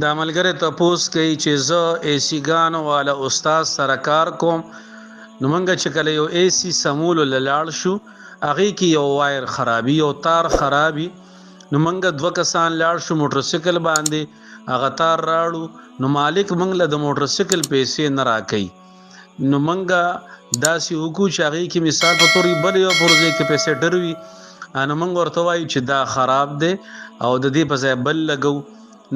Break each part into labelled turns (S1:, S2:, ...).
S1: د عملګری تپوس کوي چې زه ایسی ګانو والا استاد سره کار کوم. نو منګه چې کله یو ایسی سمول لاړ شو هغه کې یو وایر خرابي او تار خرابي. نو منګه دوه کسان لاړ شو موټر سایکل باندې هغه تار راړو. نو مالک منګله د موټر سایکل پیسې نه راکې. نو منګه داسې وکړو چې هغه کې مثال په توري بل یو پرځې کې پیسې ډروي. نو منګ ورته وایو چې دا خراب دی او د دې په ځای بل لګو.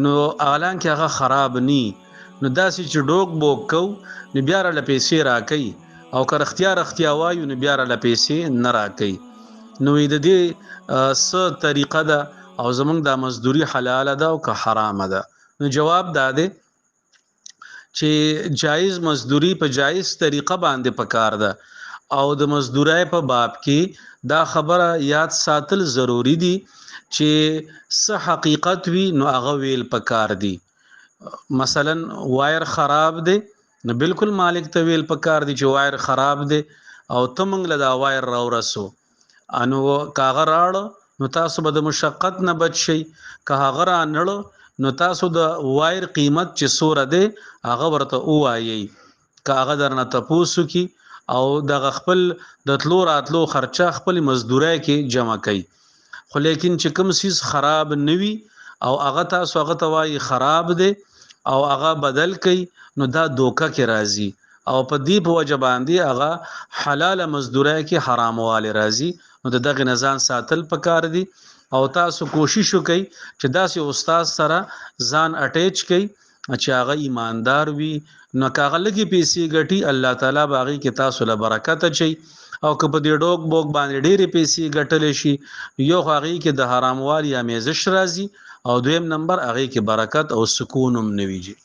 S1: نو اعلان کې هغه خراب ني. نو داسې چې ډوک بوک کو نو بیا را لپیسې راکې او که اختیار وایو نو بیا را لپیسې نه راکې. نو د دې س طریقه ده او زمونږ د مزدوري حلاله ده او که حرامه ده. نو جواب دا دی چې جایز مزدوری په جایز طریقه باندې پکار ده او د مزدورای په باب کې دا خبره یاد ساتل ضروری دي چې څه حقیقت وي نو هغه ویل پکار دي. مثلا وایر خراب دی نو بالکل مالک ته ویل پکار دي چې وایر خراب دی او ته موږ له دا وایر راورسو. انو کاغه راړ نو تاسو به د مشقت نه بچ شئ. که هغه را نړ نو تاسو د وایر قیمت چې سوره دی هغه ورته وایي. که هغه درنه تپوسو کی او د خپل د تلو راتلو خرچه خپل مزدورای کې جمع کړي. خو لیکن چې کوم سیس خراب نوي او هغه تاسو هغه توای خراب دی او هغه بدل کړي نو دا دوکه کې راځي او په دې په وجه باندې هغه حلال مزدورای کې حرام واله راځي. نو دغه نزان ساتل پکار دي او تاسو کوشش وکړئ چې داسې استاد سره ځان اٹیچ کړئ چې هغه ایماندار وي. نو کاغه لګي پیسې ګټي الله تعالی باغی کې تاسو له برکت اچي. او که په دې ډوک بوک باندې ډېرې پیسې ګټلې شي یو هغه کې د حرام والی امیزش راځي او دویم نمبر هغه کې برکت او سکون هم نويږي.